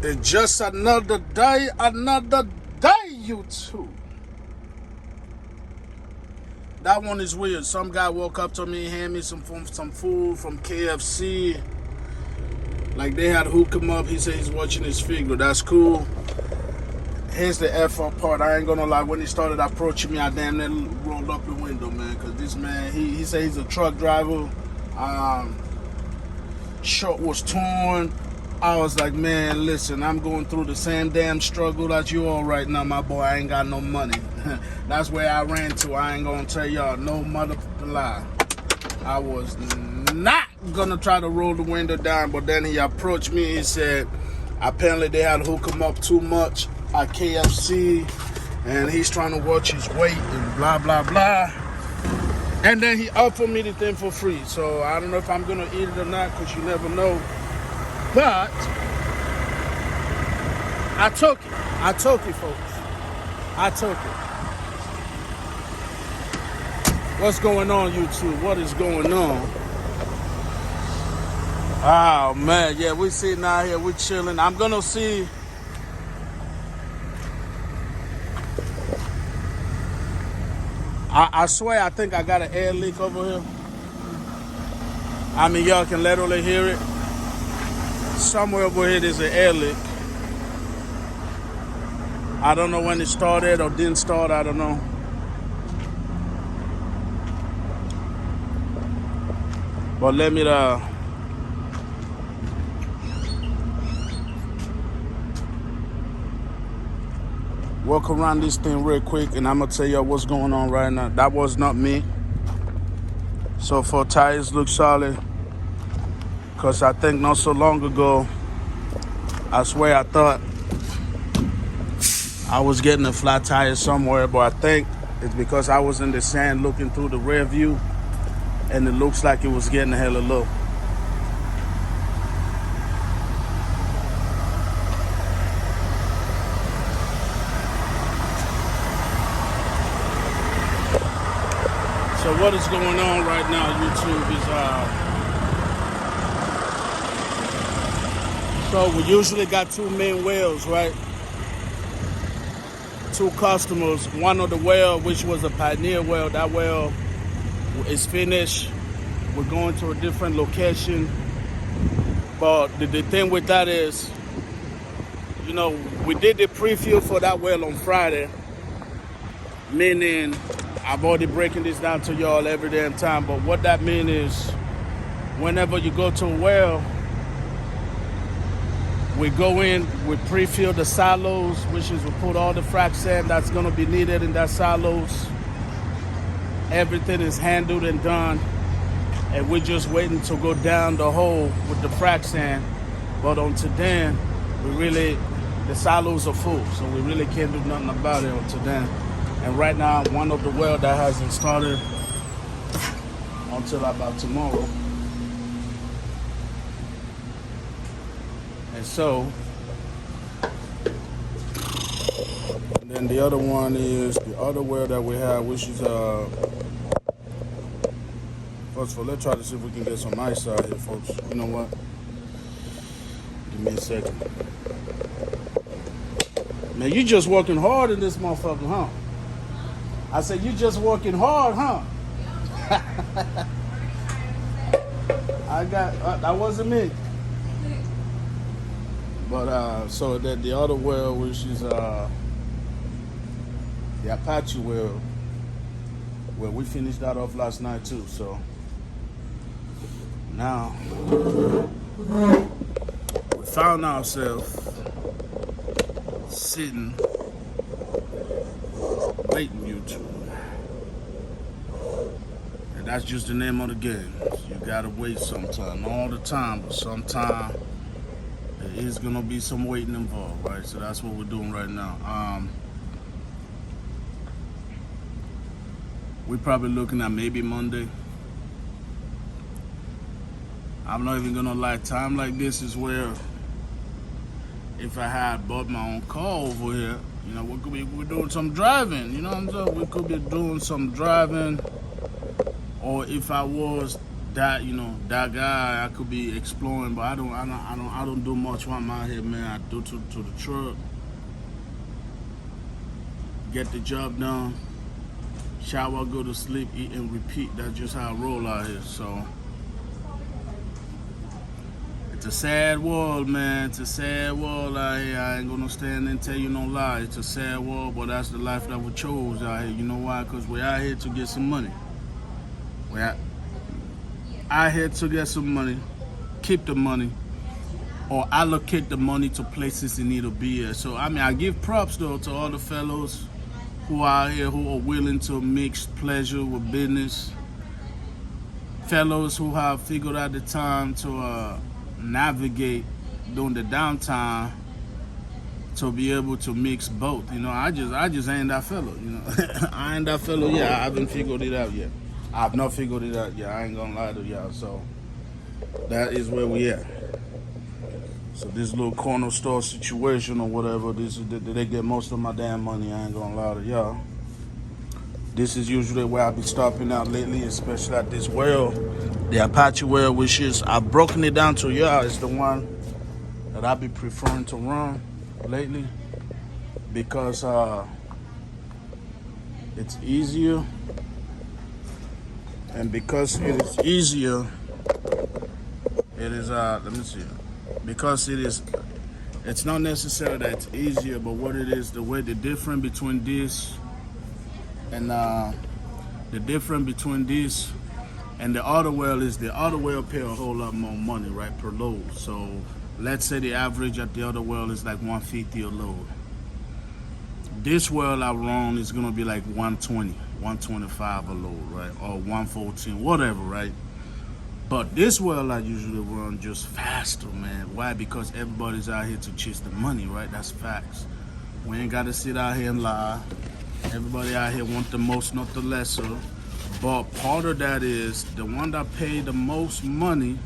It's just another day, YouTube. That one is weird. Some guy woke up to me and handed me some food from KFC. Like they had hooked him up. He said he's watching his figure. That's cool. Here's the F up part. I ain't gonna lie. When he started approaching me, I damn near rolled up the window, man. Cause this man, he said he's a truck driver. Shirt was torn. I was like, man, listen, I'm going through the same damn struggle that you all right now, my boy. I ain't got no money. That's where I ran to. I ain't gonna tell y'all no motherfucking lie. I was not gonna try to roll the window down, but then he approached me. He said, apparently they had hooked him up too much at KFC, and he's trying to watch his weight and blah, blah, blah. And then he offered me the thing for free. So I don't know if I'm gonna eat it or not, because you never know. But I took it. I took it, folks. I took it. What's going on, YouTube? What is going on? Oh, man. Yeah, we sitting out here. We chilling. I'm going to see. I swear, I think I got an air leak over here. I mean, y'all can literally hear it. Somewhere over here there's an air leak. I don't know when it started or didn't start. I don't know. But let me walk around this thing real quick, and I'm gonna tell you what's going on right now. That was not me. So far, tires look solid. Because I think not so long ago, I swear I thought I was getting a flat tire somewhere, but I think it's because I was in the sand looking through the rear view, and it looks like it was getting hella low. So what is going on right now, YouTube, is so we usually got two main wells, right? Two customers. One of the well, which was a Pioneer well, that well is finished. We're going to a different location. But the thing with that is, you know, we did the pre-fill for that well on Friday. Meaning, I've already breaking this down to y'all every damn time. But what that means is, whenever you go to a well, we go in, we pre-fill the silos, which is we put all the frac sand that's gonna be needed in that silos. Everything is handled and done, and we're just waiting to go down the hole with the frac sand. But until then, the silos are full, so we really can't do nothing about it until then. And right now, one of the well that hasn't started until about tomorrow. And so, and then the other one is the other well that we have, which is first of all, let's try to see if we can get some ice out here, folks. You know what? Give me a second. Man, you just working hard in this motherfucker, huh? I said, you just working hard, huh? That wasn't me. But so that the other well, which is the Apache well, well, we finished that off last night too. So now we found ourselves sitting waiting, YouTube, and that's just the name of the game. You gotta wait sometime, not all the time, but sometime. There is gonna be some waiting involved, right? So that's what we're doing right now. We're probably looking at maybe Monday. I'm not even gonna lie, time like this is where if I had bought my own car over here, you know, we're doing some driving, you know what I'm saying? We could be doing some driving, or if I was that, you know, that guy I could be exploring, but I don't do much while I'm out here, man. I do to the truck, get the job done, shower, go to sleep, eat and repeat. That's just how I roll out here. So it's a sad world, man. It's a sad world out here. I ain't gonna stand and tell you no lie. It's a sad world, but that's the life that we chose out here. You know why? Because we're out here to get some money. We're out here to get some money, keep the money, or allocate the money to places it need to be at. So, I mean, I give props, though, to all the fellows who are out here who are willing to mix pleasure with business. Fellows who have figured out the time to navigate during the downtime to be able to mix both. You know, I just ain't that fellow, you know. I ain't that fellow yet. I haven't figured it out yet. I've not figured it out yet. I ain't gonna lie to y'all. So that is where we at. So this little corner store situation or whatever, this is they get most of my damn money. I ain't gonna lie to y'all. This is usually where I be stopping out lately, especially at this well, the Apache well, which is, I've broken it down to y'all. It's the one that I be preferring to run lately because it's easier. And because it is easier, it is, let me see. Because it's not necessarily that it's easier, but what it is, the difference between this and the other well is the other well pay a whole lot more money, right, per load. So let's say the average at the other well is like $150 a load. This well I run is gonna be like $120, $125 a load, right, or $114, whatever, right? But this well I usually run just faster, man. Why? Because everybody's out here to chase the money, right? That's facts. We ain't gotta sit out here and lie. Everybody out here want the most, not the lesser. But part of that is the one that pay the most money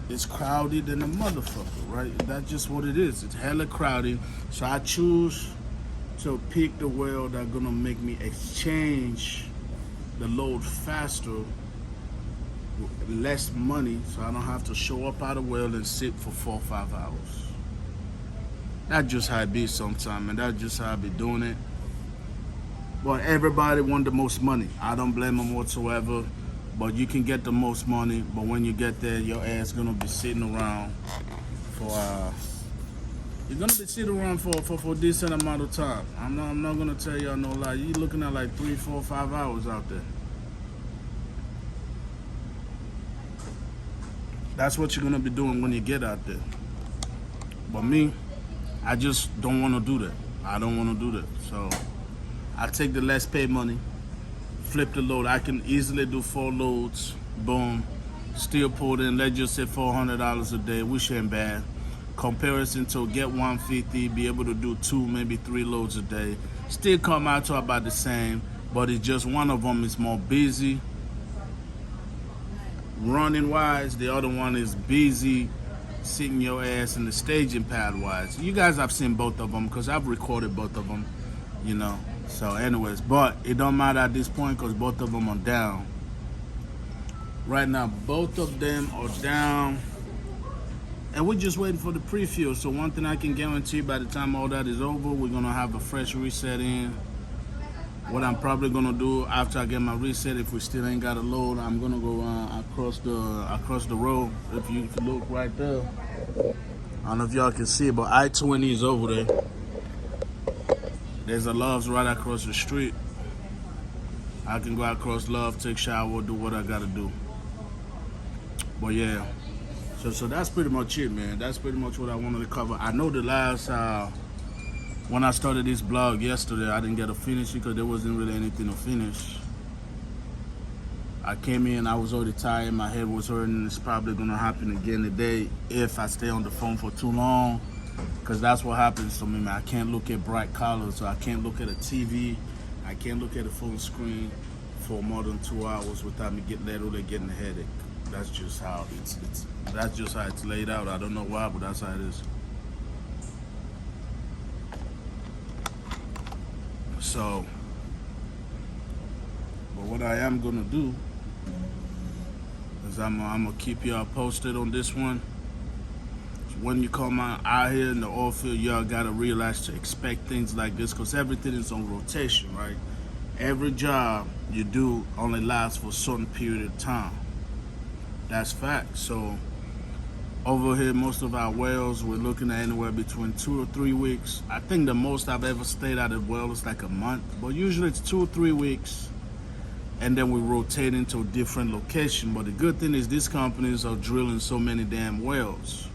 is crowded than a motherfucker, right? That's just what it is. It's hella crowded. So I choose to pick the well that's gonna make me exchange the load faster, less money, so I don't have to show up at a well and sit for 4 or 5 hours. That's just how it be sometimes, and that's just how I be doing it. But everybody want the most money. I don't blame them whatsoever. But you can get the most money, but when you get there, your ass gonna be sitting around for you're gonna be sitting around for a decent amount of time. I'm not gonna tell y'all no lie. You're looking at like 3, 4, 5 hours out there. That's what you're gonna be doing when you get out there. But me, I just don't wanna do that. I don't wanna do that. So I take the less paid money, flip the load. I can easily do 4 loads, boom, still pulled in, let's just say $400 a day, which ain't bad. Comparison to get 150, be able to do 2, maybe 3 loads a day. Still come out to about the same, but it's just one of them is more busy running wise, the other one is busy sitting your ass in the staging pad wise. You guys have seen both of them because I've recorded both of them, you know. So anyways, but it don't matter at this point because both of them are down. Right now, both of them are down. And we're just waiting for the pre-fuel. So one thing I can guarantee, by the time all that is over, we're going to have a fresh reset in. What I'm probably going to do after I get my reset, if we still ain't got a load, I'm going to go across the road. If you look right there. I don't know if y'all can see it, but I-20 is over there. There's a Love's right across the street. I can go across Love, take shower, do what I got to do. But yeah. So that's pretty much it, man. That's pretty much what I wanted to cover. I know the last, when I started this blog yesterday, I didn't get to finish because there wasn't really anything to finish. I came in, I was already tired, my head was hurting. It's probably gonna happen again today if I stay on the phone for too long, because that's what happens to me, man. I can't look at bright colors, so I can't look at a TV, I can't look at a phone screen for more than 2 hours without me literally getting a headache. That's just how that's just how it's laid out. I don't know why, but that's how it is. So, but what I am gonna do because I'm gonna keep y'all posted on this one. When you come out here in the oil field, y'all gotta realize to expect things like this, because everything is on rotation, right? Every job you do only lasts for a certain period of time. That's fact. So over here, most of our wells, we're looking at anywhere between 2 or 3 weeks. I think the most I've ever stayed at a well is like a month, but usually it's 2 or 3 weeks, and then we rotate into a different location. But the good thing is these companies are drilling so many damn wells,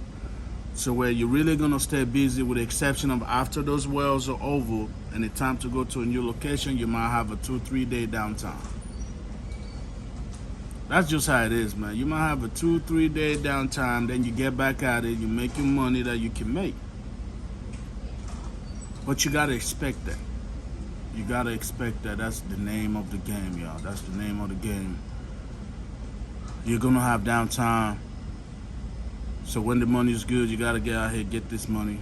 so where you're really gonna stay busy, with the exception of after those wells are over and it's time to go to a new location, you might have a 2-3 day downtime. That's just how it is, man. You might have a 2-3 day downtime, then you get back at it, you make your money that you can make. But you gotta expect that. You gotta expect that. That's the name of the game, y'all. That's the name of the game. You're gonna have downtime. So when the money is good, you gotta get out here, get this money.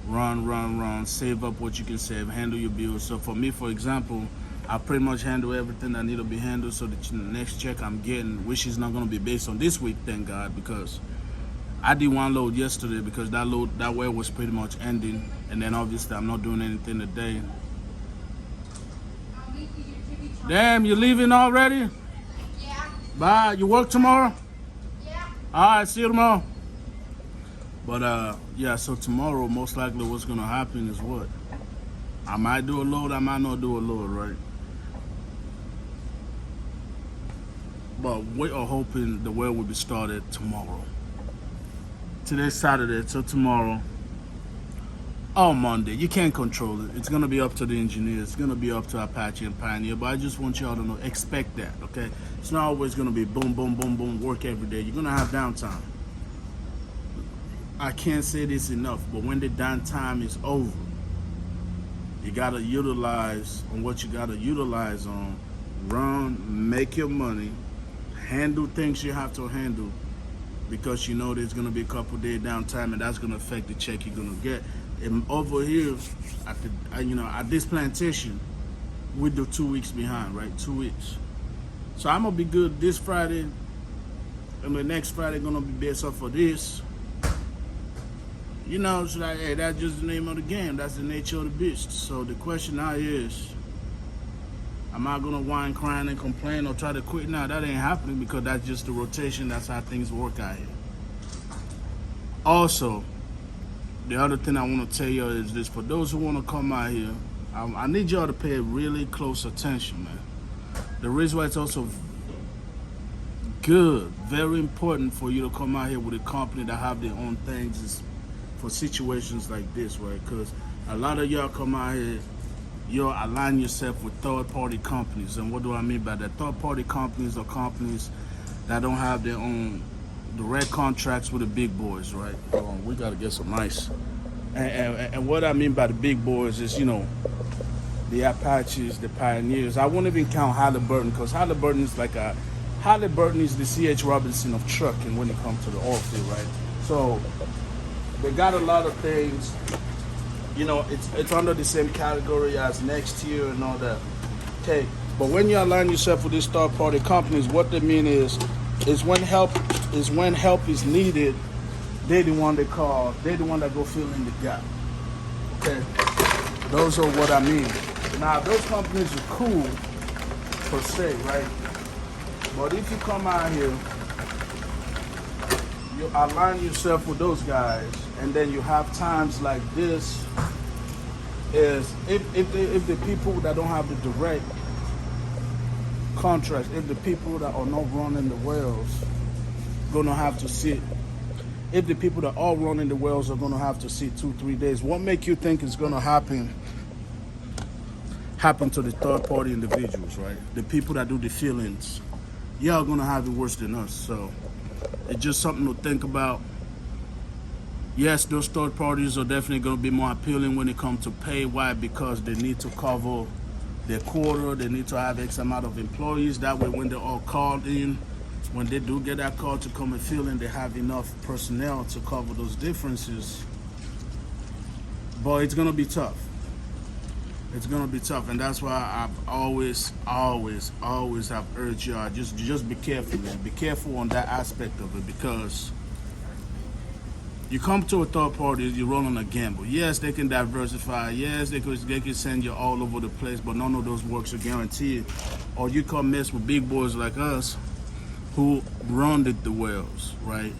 Run, save up what you can save, handle your bills. So for me, for example, I pretty much handle everything that need to be handled, so that the next check I'm getting, which is not gonna be based on this week, thank God, because I did one load yesterday because that well was pretty much ending, and then obviously I'm not doing anything today. Damn, you leaving already? Yeah. Bye. You work tomorrow? Yeah. All right, see you tomorrow. But yeah, so tomorrow most likely what's gonna happen is what? I might do a load, I might not do a load, right? But we are hoping the well will be started tomorrow. Today's Saturday, so tomorrow. On Monday, you can't control it. It's gonna be up to the engineers. It's gonna be up to Apache and Pioneer. But I just want y'all to know, expect that, okay? It's not always gonna be boom, boom, boom, boom, work every day. You're gonna have downtime. I can't say this enough, but when the downtime is over, you gotta utilize on what you gotta utilize on. Run, make your money, handle things you have to handle, because you know there's gonna be a couple day downtime, and that's gonna affect the check you're gonna get. And over here at at this plantation, we do 2 weeks behind, right? 2 weeks. So I'm gonna be good this Friday, and the next Friday gonna be based off of this. You know, so hey, that's just the name of the game. That's the nature of the beast. So the question now is, am I gonna whine, crying, and complain, or try to quit? Now that ain't happening, because that's just the rotation. That's how things work out here. Also, the other thing I want to tell you is this: for those who want to come out here, I need y'all to pay really close attention, man. The reason why it's also good, very important for you to come out here with a company that have their own things is for situations like this, right? Because a lot of y'all come out here, you'll align yourself with third-party companies. And what do I mean by that? Third-party companies are companies that don't have their own direct contracts with the big boys, right? Hold on, we gotta get some ice. And what I mean by the big boys is, you know, the Apaches, the Pioneers. I won't even count Halliburton, because Halliburton is Halliburton is the C.H. Robinson of trucking when it comes to the oil field, right? So they got a lot of things, you know, it's under the same category as Next Tier and all that. Okay, but when you align yourself with these third-party companies, what they mean is when help is needed, they're the one they call, they're the one that go fill in the gap. Okay, those are what I mean. Now those companies are cool per se, right? But if you come out here, you align yourself with those guys, and then you have times like this, is if the people that don't have the direct contracts, if the people that are not running the wells gonna have to sit, if the people that are running the wells are gonna have to sit 2-3 days, what make you think is gonna happen to the third-party individuals, right? The people that do the fill-ins, y'all gonna have it worse than us. So it's just something to think about. Yes, those third parties are definitely going to be more appealing when it comes to pay. Why? Because they need to cover their quota. They need to have X amount of employees. That way, when they're all called in, when they do get that call to come and fill in, they have enough personnel to cover those differences. But it's going to be tough. It's gonna be tough, and that's why I've always have urged y'all just be careful, man. Be careful on that aspect of it, because you come to a third party, you're rolling a gamble. Yes, they can diversify. Yes, they can send you all over the place, but none of those works are guaranteed. Or you come mess with big boys like us, who run the wells, right?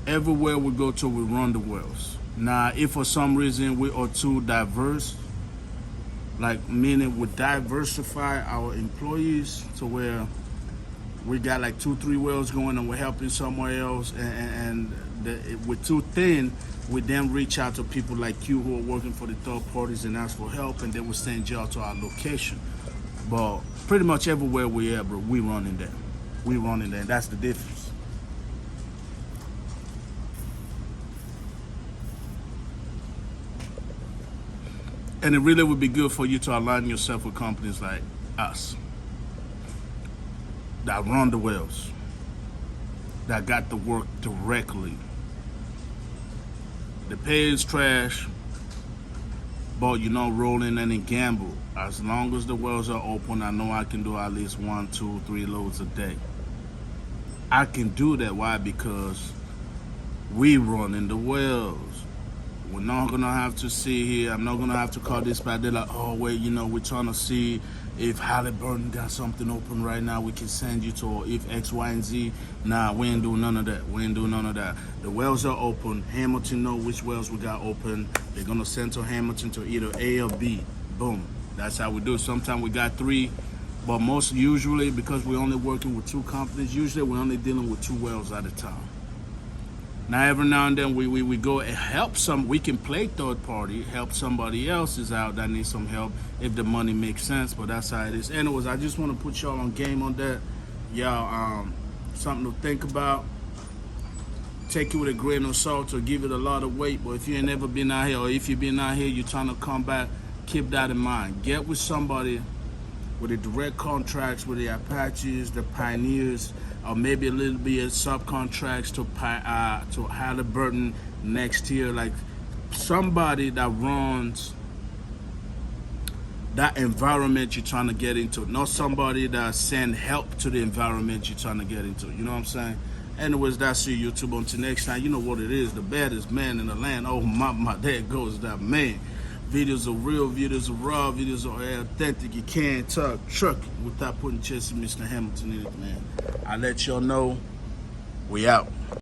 Everywhere we go to, we run the wells. Now, if for some reason we are too diverse, like meaning we diversify our employees to where we got like 2-3 wells going and we're helping somewhere else, and we're too thin, we then reach out to people like you who are working for the third parties and ask for help, and then we send you out to our location. But pretty much everywhere we are, bro, we running there. We running there. That's the difference. And it really would be good for you to align yourself with companies like us that run the wells, that got the work directly. The pay is trash, but you know, rolling any gamble. As long as the wells are open, I know I can do at least 1, 2, 3 loads a day. I can do that. Why? Because we run in the wells. We're not gonna have to see here. I'm not gonna have to call this back. They're like, oh wait, you know, we're trying to see if Halliburton got something open right now we can send you to, or if X, Y, and Z. Nah, we ain't doing none of that. We ain't doing none of that. The wells are open. Hamilton know which wells we got open. They're gonna send to Hamilton to either A or B. Boom. That's how we do it. Sometimes we got 3, but most usually, because we're only working with 2 companies, usually we're only dealing with 2 wells at a time. Now, every now and then we go and help some. We can play third party, help somebody else is out that needs some help if the money makes sense. But that's how it is. Anyways, I just want to put y'all on game on that. Y'all, something to think about. Take it with a grain of salt or give it a lot of weight. But if you ain't never been out here, or if you've been out here, you're trying to come back, keep that in mind. Get with somebody with the direct contracts with the Apaches, the Pioneers, or maybe a little bit of subcontracts to Halliburton next year. Like somebody that runs that environment you're trying to get into, not somebody that send help to the environment you're trying to get into. You know what I'm saying? Anyways, that's your YouTube. Until next time, you know what it is. The baddest man in the land. Oh my, there goes that man. Videos are real, videos are raw, videos are authentic. You can't talk truck without putting Chelsea Mr. Hamilton in it, man. I let y'all know we out.